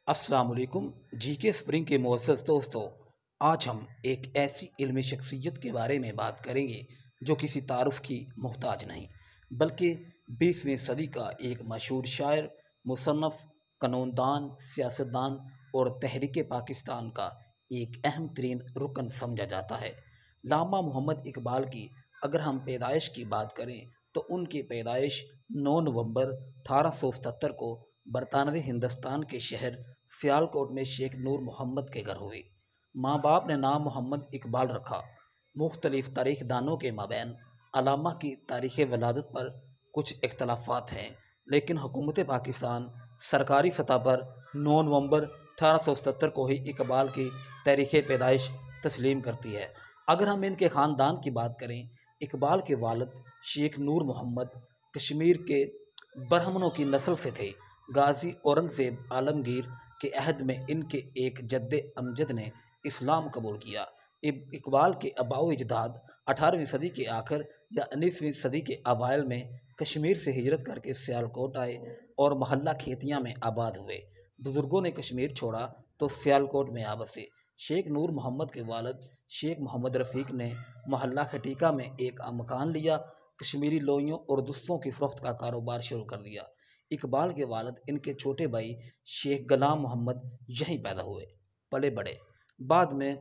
अस्सलाम वालेकुम। GK spring के मोअज़्ज़ज़ दोस्तों, आज हम एक ऐसी इल्मी शख्सियत के बारे में बात करेंगे जो किसी तारुफ की मोहताज नहीं, बल्कि 20वीं सदी का एक मशहूर शायर, मुसन्नफ़, कानूनदान, सियासतदान और तहरीक पाकिस्तान का एक अहम तरीन रुकन समझा जाता है। लामा मोहम्मद इकबाल की अगर हम पैदाइश की बात करें तो उनकी पैदाइश 9 नवंबर 1877 को बरतानवी हिंदुस्तान के शहर सियालकोट में शेख नूर मोहम्मद के घर हुई। माँ बाप ने नाम मोहम्मद इकबाल रखा। मुख्तलिफ तारीख दानों के माबैन अलामा की तारीख़ वलादत पर कुछ इख्तलाफात हैं, लेकिन हुकूमत पाकिस्तान सरकारी सतह पर 9 नवंबर 1877 को ही इकबाल की तारीख़ पैदाइश तस्लीम करती है। अगर हम इनके ख़ानदान की बात करें, इकबाल के वालिद शेख नूर मोहम्मद कश्मीर के ब्राह्मणों की नस्ल से थे। गाजी औरंगज़ेब आलमगीर के अहद में इनके एक जद्दे अमजद ने इस्लाम कबूल किया। इकबाल के आबाओ अजदाद 18वीं सदी के आखिर या 19वीं सदी के अवाइल में कश्मीर से हिजरत करके सियालकोट आए और मोहल्ला खेतियाँ में आबाद हुए। बुज़ुर्गों ने कश्मीर छोड़ा तो सियालकोट में आ बसे। शेख नूर मोहम्मद के वालिद शेख मोहम्मद रफ़ीक ने मोहल्ला खटीका में एक मकान लिया। कश्मीरी लोइयों और दुस्तों की फ़रोख्त का कारोबार शुरू कर दिया। इकबाल के वालिद इनके छोटे भाई शेख ग़ुलाम मोहम्मद यहीं पैदा हुए, पले बड़े। बाद में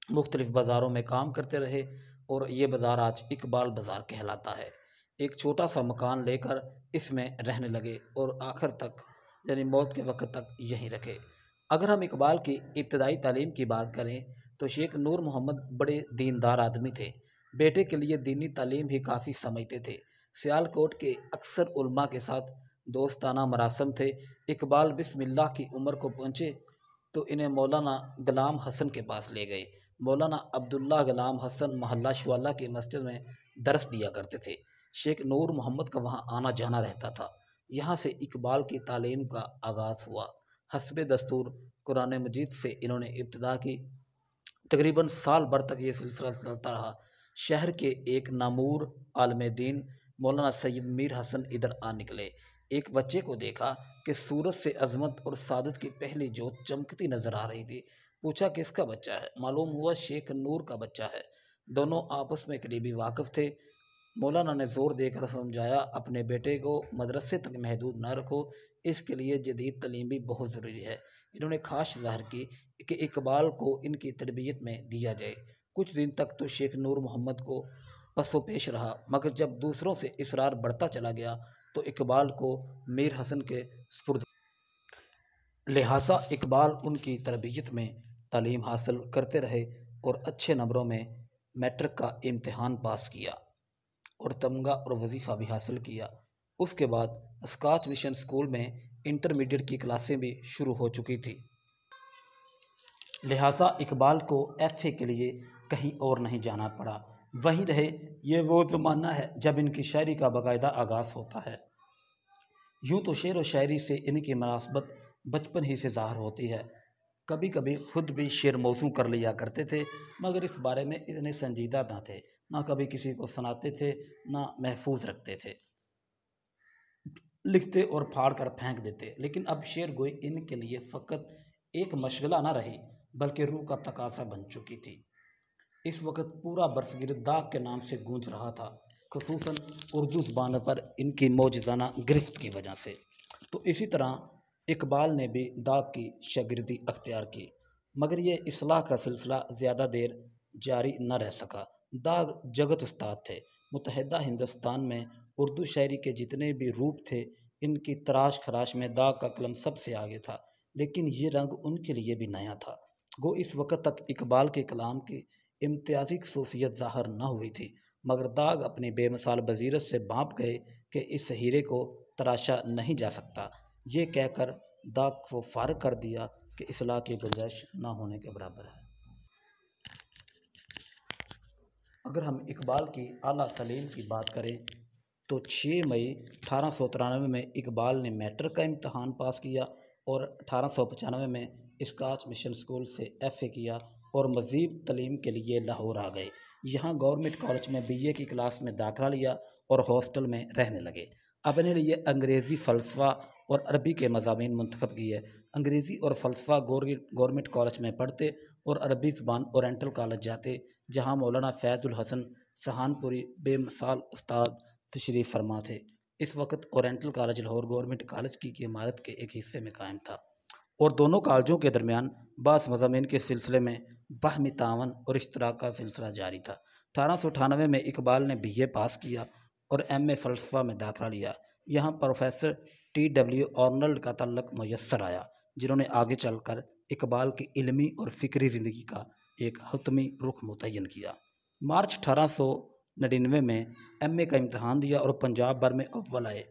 मुख्तलिफ़ बाज़ारों में काम करते रहे और ये बाज़ार आज इकबाल बाज़ार कहलाता है। एक छोटा सा मकान लेकर इसमें रहने लगे और आखिर तक यानी मौत के वक्त तक यहीं रखे। अगर हम इकबाल की इब्तदाई तालीम की बात करें तो शेख नूर मोहम्मद बड़े दीनदार आदमी थे। बेटे के लिए दीनी तालीम ही काफ़ी समझते थे। सियालकोट के अक्सर उलमा के साथ दोस्ताना मरासम थे। इकबाल बिस्मिल्लाह की उम्र को पहुँचे तो इन्हें मौलाना ग़ुलाम हसन के पास ले गए। मौलाना अब्दुल्ला ग़ुलाम हसन मोहल्ला शुआला की मस्जिद में दरस दिया करते थे। शेख नूर मोहम्मद का वहाँ आना जाना रहता था। यहाँ से इकबाल की तालीम का आगाज़ हुआ। हस्बे दस्तूर कुरान मजीद से इन्होंने इब्तिदा की। तकरीबन साल भर तक ये सिलसिला चलता रहा। शहर के एक नामूर आलिम दीन मौलाना सैयद मीर हसन इधर आ निकले। एक बच्चे को देखा कि सूरत से अजमत और सादत की पहली जोत चमकती नजर आ रही थी। पूछा किसका बच्चा है? मालूम हुआ शेख नूर का बच्चा है। दोनों आपस में करीबी वाकिफ थे। मौलाना ने जोर देकर समझाया, अपने बेटे को मदरसे तक महदूद न रखो, इसके लिए जदीद तालीम भी बहुत ज़रूरी है। इन्होंने खास ज़ाहिर की कि इकबाल को इनकी तरबियत में दिया जाए। कुछ दिन तक तो शेख नूर मोहम्मद को पसो पेश रहा, मगर जब दूसरों से इसरार बढ़ता चला गया तो इकबाल को मीर हसन के सुपुर्द। लिहाजा इकबाल उनकी तरबियत में तालीम हासिल करते रहे और अच्छे नंबरों में मैट्रिक का इम्तिहान पास किया और तमगा और वजीफ़ा भी हासिल किया। उसके बाद स्कॉच मिशन स्कूल में इंटरमीडिएट की क्लासें भी शुरू हो चुकी थी। लिहाजा इकबाल को एफ़ए के लिए कहीं और नहीं जाना पड़ा। वहीं रहे। ये वो ज़माना है जब इनकी शायरी का बाकायदा आगाज़ होता है। यूँ तो शेर व शायरी से इनकी मुनासबत बचपन ही से ज़ाहिर होती है। कभी कभी खुद भी शेर मौजू कर लिया करते थे, मगर इस बारे में इतने संजीदा ना थे। ना कभी किसी को सुनाते थे, ना महफूज रखते थे। लिखते और फाड़ कर फेंक देते। लेकिन अब शेर गोई इनके लिए फ़कत एक मशगला ना रही, बल्कि रूह का तकाज़ा बन चुकी थी। इस वक्त पूरा बरसगीर दाग के नाम से गूंज रहा था, ख़ुसूसन उर्दू ज़बान पर इनकी मौजज़ाना गिरफ्त की वजह से। तो इसी तरह इकबाल ने भी दाग की शागिर्दी अख्तियार की, मगर ये इस्लाह का सिलसिला ज़्यादा देर जारी न रह सका। दाग जगत उस्ताद थे। मुतहदा हिंदुस्तान में उर्दू शायरी के जितने भी रूप थे, इनकी तराश खराश में दाग का कलम सबसे आगे था। लेकिन ये रंग उनके लिए भी नया था। गो इस वक्त तक इकबाल के कलाम की इम्तियाज़ी खसूसियत ज़ाहिर न हुई थी, मगर दाग अपनी बेमिसाल बजीरत से भांप गए कि इस हीरे को तराशा नहीं जा सकता। ये कहकर दाग को फारग कर दिया कि इस्लाह की गुंजाइश ना होने के बराबर है। अगर हम इकबाल की आला तालीम की बात करें तो 6 मई 1893 में इकबाल ने मैट्रिक का इम्तहान पास किया और 1895 में स्कॉच मिशन स्कूल से एफ़ए किया और मज़ीद तालीम के लिए लाहौर आ गए। यहाँ गवर्नमेंट कॉलेज में बीए की क्लास में दाखिला लिया और हॉस्टल में रहने लगे। अपने लिए अंग्रेज़ी फ़लसफ़ा और अरबी के मज़ामीन मुंतखब किए। अंग्रेज़ी और फ़लसफ़ा गवर्नमेंट कॉलेज में पढ़ते और अरबी ज़बान ओरिएंटल कॉलेज जाते, जहाँ मौलाना फ़ैज़ुल हसन सहानपुरी बेमिसाल उस्ताद तशरीफ़ फरमा थे। इस वक्त oriental college Lahore government college की इमारत के एक हिस्से में कायम था और दोनों कॉलेजों के दरमियान बास मज़ामीन के सिलसिले में बाहमी तावन और इश्तराक का सिलसिला जारी था। 1898 में इकबाल ने BA पास किया और MA फ़लसफ़ा में दाखिला लिया। यहाँ प्रोफेसर TW आर्नल्ड का तल्लुक़ मुयस्सर आया, जिन्होंने आगे चलकर इकबाल की इल्मी और फ़िक्री ज़िंदगी का एक हतमी रुख मुतय्यन किया। मार्च 1899 में MA का इम्तहान दिया और पंजाब भर में अव्वल आए।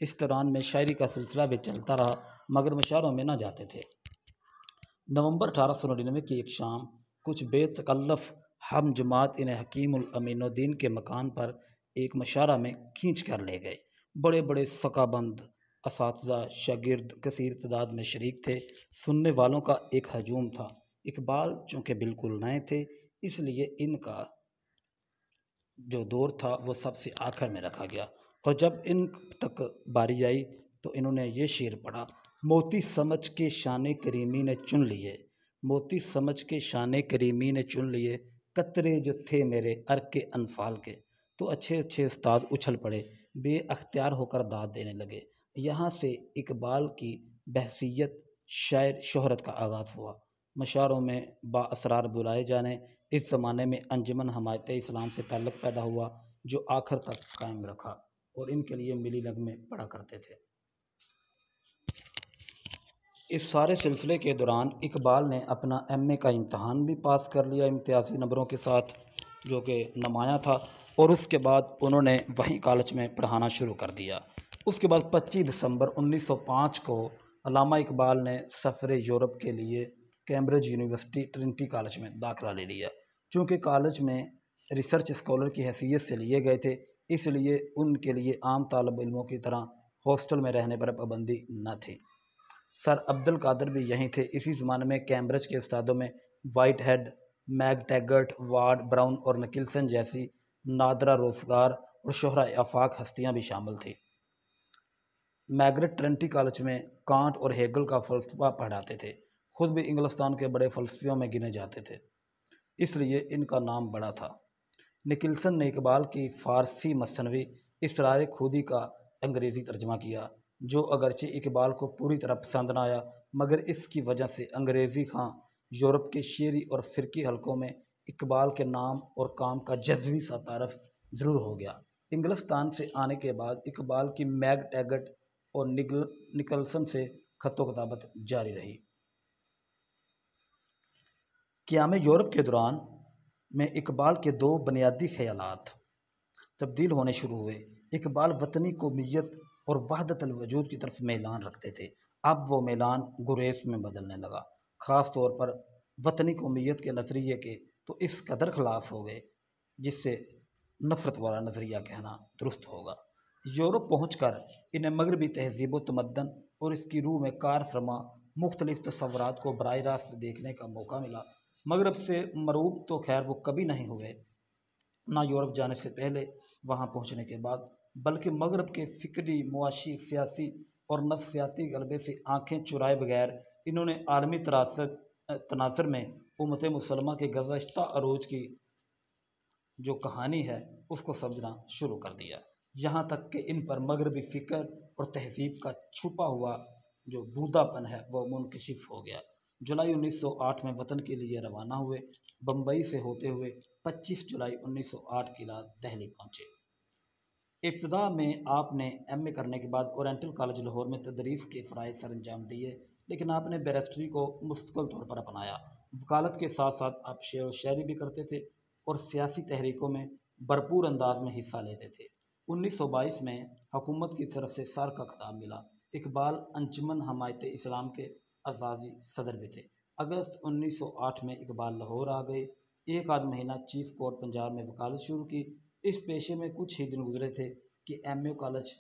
इस दौरान में शायरी का सिलसिला भी चलता रहा, मगर मुशायरों में न जाते थे। नवंबर 1899 की एक शाम कुछ बेतकल्लफ हम जमात इन्हें हकीमुल अमीनुद्दीन के मकान पर एक मुशायरा में खींच कर ले गए। बड़े बड़े सकाबंद असातिज़ा शागिर्द कसीर तादाद में शरीक थे। सुनने वालों का एक हजूम था। इकबाल चूँकि बिल्कुल नए थे, इसलिए इनका जो दौर था वो सबसे आखिर में रखा गया और जब इन तक बारी आई तो इन्होंने ये शेर पढ़ा, मोती समझ के शाने करीमी ने चुन लिए, मोती समझ के शाने करीमी ने चुन लिए, कतरे जो थे मेरे अर्क के अनफाल के। तो अच्छे अच्छे उस्ताद उछल पड़े, बेअख्तियार होकर दाद देने लगे। यहाँ से इकबाल की बहसीयत शायर शोहरत का आगाज़ हुआ। मशारों में बाअसरार बुलाए जाने, इस ज़माने में अंजुमन हमायत इस्लाम से ताल्लुक़ पैदा हुआ, जो आखिर तक कायम रखा और इनके लिए मिली नगमे पढ़ा करते थे। इस सारे सिलसिले के दौरान इकबाल ने अपना MA का इम्तहान भी पास कर लिया इम्तियाज़ी नंबरों के साथ, जो कि नुमाया था, और उसके बाद उन्होंने वहीं कॉलेज में पढ़ाना शुरू कर दिया। उसके बाद 25 दिसंबर 1905 को अल्लामा इकबाल ने सफ़र यूरोप के लिए कैम्ब्रिज यूनिवर्सिटी ट्रिनिटी कॉलेज में दाखिला ले लिया। चूँकि कॉलेज में रिसर्च स्कॉलर की हैसियत से लिए गए थे, इसलिए उनके लिए आम तालिब इल्मों की तरह हॉस्टल में रहने पर पाबंदी न थी। सर अब्दुल कादिर भी यहीं थे। इसी ज़माने में कैम्ब्रिज के उस्तादों में वाइट हेड, मैकटैगर्ट, वार्ड ब्राउन और निकिल्सन जैसी नादरा रोज़गार और शोहरा आफाक हस्तियाँ भी शामिल थी। मैग्रेट ट्रिनिटी कॉलेज में कांट और हेगल का फ़लसफ़ा पढ़ाते थे। खुद भी इंग्लिस्तान के बड़े फ़लसफ़ियों में गिने जाते थे, इसलिए इनका नाम बड़ा था। निकिल्सन ने इकबाल की फ़ारसी मसनवी इसरार खुदी का अंग्रेज़ी तर्जमा किया, जो अगरचे इकबाल को पूरी तरह पसंद न आया, मगर इसकी वजह से अंग्रेज़ी खां यूरोप के शेरी और फ़िरकी हलकों में इकबाल के नाम और काम का जज़्वी सा तारफ़ ज़रूर हो गया। इंग्लिस्तान से आने के बाद इकबाल की मैकटैगर्ट और निकल्सन से ख़त्तो किताबत जारी रही। क़याम यूरोप के दौरान में इकबाल के दो बुनियादी ख़यालात तब्दील होने शुरू हुए। इकबाल वतनी कौमियत और वहदतुल वजूद की तरफ मेलान रखते थे। अब वो मेलान गुरेज़ में बदलने लगा। ख़ास तौर पर वतनी कौमियत के नज़रिए के तो इस कदर ख़िलाफ़ हो गए, जिससे नफ़रत वाला नज़रिया कहना दुरुस्त होगा। यूरोप पहुँचकर इन्हें मगरबी तहज़ीब व तमद्दन और इसकी रूह में कार फरमा मुख्तलिफ़ तसव्वुरात को बराह रास्त देखने का मौका मिला। मगरब से मरूब तो खैर वो कभी नहीं हुए, ना यूरोप जाने से पहले, वहाँ पहुँचने के बाद, बल्कि मगरब के फ़िक्री, मुआशी, सियासी और नफ्सियाती गलबे से आँखें चुराए बगैर इन्होंने आलमी तनासर में उम्मत मुसलमा के गुज़श्ता अरूज की जो कहानी है उसको समझना शुरू कर दिया। यहाँ तक कि इन पर मगरबी फ़िक्र और तहज़ीब का छुपा हुआ जो बूदापन है वह मुनकशिफ हो गया। जुलाई 1908 में वतन के लिए रवाना हुए। बम्बई से होते हुए 25 जुलाई 1908 की रात दिल्ली पहुँचे। इब्तिदा में आपने MA करने के बाद ओरिएंटल कॉलेज लाहौर में तदरीस के फ़राइज़ सर अंजाम दिए, लेकिन आपने बैरिस्ट्री को मुस्तकिल तौर पर अपनाया। वकालत के साथ साथ आप शेर व शायरी भी करते थे और सियासी तहरीकों में भरपूर अंदाज में हिस्सा लेते थे। 1922 में हुकूमत की तरफ से सर का खिताब मिला। इकबाल अंजुमन हमायत इस्लाम के अज़ाज़ी सदर भी थे। अगस्त 1908 में इकबाल लाहौर आ गए। एक आध महीना चीफ़ कोर्ट पंजाब में वकालत शुरू की। इस पेशे में कुछ ही दिन गुजरे थे कि MA कॉलेज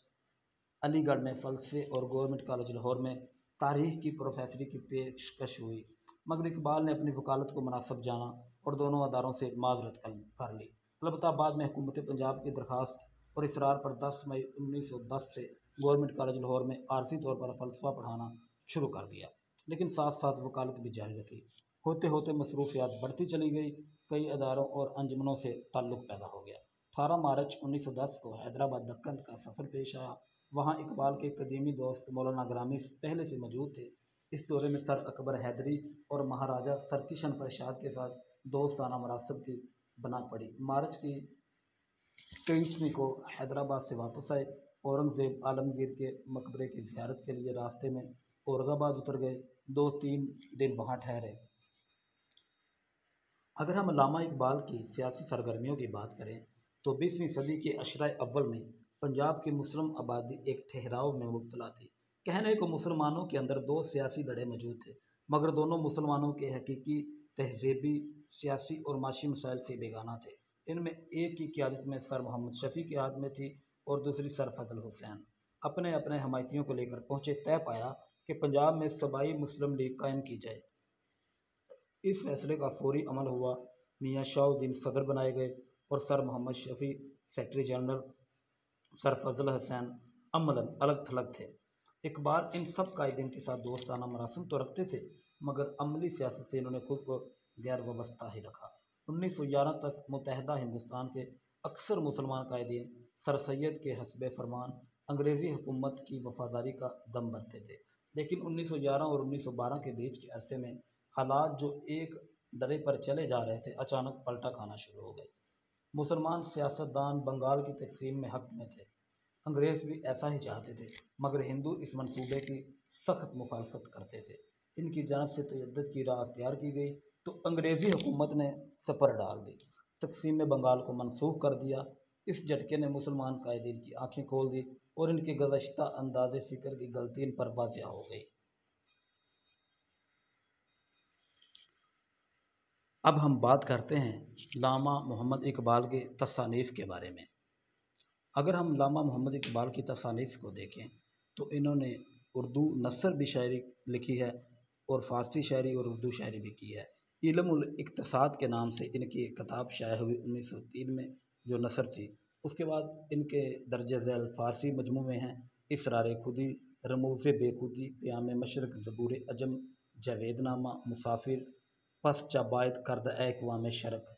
अलीगढ़ में फ़लसफ़े और गवर्नमेंट कॉलेज लाहौर में तारीख़ की प्रोफेसरी की पेशकश हुई, मगर इकबाल ने अपनी वकालत को मुनासिब जाना और दोनों अदारों से माज़रत कर ली। अलबत्ता बाद में हुकूमत पंजाब की दरख्वास्त और इसरार पर 10 मई 1910 से गवर्नमेंट कॉलेज लाहौर में आरसी तौर पर फ़लसफ़ा पढ़ाना शुरू कर दिया, लेकिन साथ साथ वकालत भी जारी रखी। होते होते मसरूफियात बढ़ती चली गई, कई अदारों और अंजुमनों से ताल्लुक़ पैदा हो गया। 18 मार्च 1910 को हैदराबाद दक्कन का सफ़र पेश आया। वहाँ इकबाल के कदीमी दोस्त मौलाना ग्रामी पहले से मौजूद थे। इस दौरे में सर अकबर हैदरी और महाराजा सर किशन प्रसाद के साथ दोस्ताना मरासम की बना पड़ी। मार्च की 23वीं को हैदराबाद से वापस आए। औरंगज़ेब आलमगीर के मकबरे की ज़ियारत के लिए रास्ते में औरंगाबाद उतर गए। 2-3 दिन वहाँ ठहरे। अगर हम अल्लामा इकबाल की सियासी सरगर्मियों की बात करें तो 20वीं सदी के अशराए अव्वल में पंजाब की मुस्लिम आबादी एक ठहराव में मुब्तला थी। कहने को मुसलमानों के अंदर दो सियासी धड़े मौजूद थे, मगर दोनों मुसलमानों के हकीकी तहज़ीबी, सियासी और माशी मसाइल से बेगाना थे। इनमें एक की क़यादत में सर मोहम्मद शफ़ी की याद में थी और दूसरी सर फजल हुसैन। अपने अपने हमायतियों को लेकर पहुँचे, तय पाया कि पंजाब में सूबाई मुस्लिम लीग कायम की जाए। इस फैसले का फौरी अमल हुआ। मियाँ शाहुद्दीन सदर बनाए गए और sir Mohammad Shafi secretary general, sir Fazl Hussain अमलन अलग थलग थे। इकबाल इन सब कायदीन के साथ दोस्ताना मरासम तो रखते थे, मगर अमली सियासत से इन्होंने खुद को गैर वाबस्ता ही रखा। 1911 तक मुत्तहदा हिंदुस्तान के अक्सर मुसलमान कायदीन सर सैयद के हस्बे फरमान अंग्रेज़ी हुकूमत की वफादारी का दम भरते थे, लेकिन 1911 और 1912 के बीच के अरसे में हालात जो एक डरे पर चले जा रहे थे, अचानक पलटा खाना शुरू हो गए। मुसलमान सियासतदान बंगाल की तकसीम में हक़ में थे। अंग्रेज़ भी ऐसा ही चाहते थे, मगर हिंदू इस मंसूबे की सख्त मुखालफत करते थे। इनकी जानब से तशद्दुद की राह अख्तियार की गई तो अंग्रेज़ी हुकूमत ने सपर डाल दी, तकसीम में बंगाल को मनसूख कर दिया। इस झटके ने मुसलमान कायदीन की आँखें खोल दी और इनके गुज़श्ता अंदाज़े फ़िक्र की गलती इन पर वाज़िह हो गई। अब हम बात करते हैं लामा मोहम्मद इकबाल के तसानीफ़ के बारे में। अगर हम लामा मोहम्मद इकबाल की तसानीफ़ को देखें तो इन्होंने उर्दू नसर भी शायरी लिखी है और फ़ारसी शायरी और उर्दू शायरी भी की है। इल्मुल इक़्तिसाद के नाम से इनकी एक किताब शाया हुई 1903 में, जो नसर थी। उसके बाद इनके दर्ज झैल फ़ारसी मजमूए हैं इसरार खुदी, रमूज़ बेखुदी, क़याम मशरक़, ज़बूर अजम, जावेदनामा, मुसाफिर, पस चबायद करद ए अक़वाम शरक़।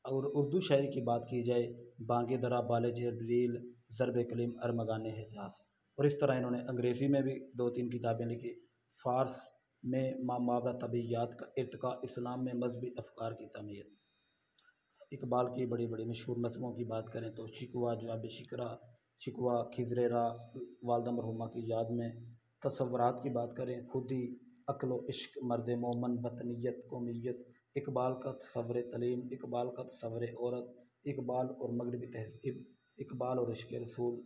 और उर्दू शायरी की बात की जाए, बांगे दरा, बाले जबरील, ज़रब कलीम, अरमगाने हिजाज़। और इस तरह इन्होंने अंग्रेज़ी में भी 2-3 किताबें लिखी। फ़ारस में मामावरा तबीयात का इर्तिका, इस्लाम में मजहबी अफ़कार की तमीर। इकबाल की बड़ी बड़ी मशहूर नज़मों की बात करें तो शिकवा, जवाब शिकरा, शिकवा, खिज़र रा, वालदा मरहुमा की याद में। तसव्वुरात की बात करें, खुदी, अक्ल व इश्क, मर्द मोमन, वतनियत, कौमियत, इकबाल का तसव्वुर तलीम, इकबाल का तसव्वुर औरत, इकबाल और मगरबी तहज़ीब, इकबाल और इश्क़ रसूल।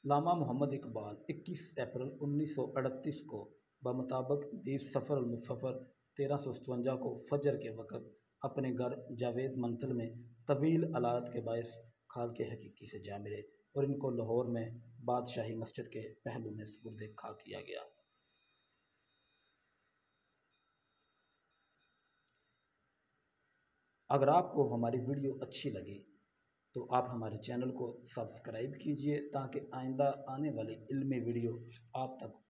लामा मोहम्मद इकबाल 21 अप्रैल 1938 को बमुताबिक 20 सफ़र मुसफ़र 1357 को फजर के वक़्त अपने घर जावेद मंजिल में तवील अलायत के बायस खाल के हकीकी से जा मिले और इनको लाहौर में बादशाही मस्जिद के पहलू में सुपुर्द खाक किया गया। अगर आपको हमारी वीडियो अच्छी लगी तो आप हमारे चैनल को सब्सक्राइब कीजिए ताकि आइंदा आने वाली इल्मी वीडियो आप तक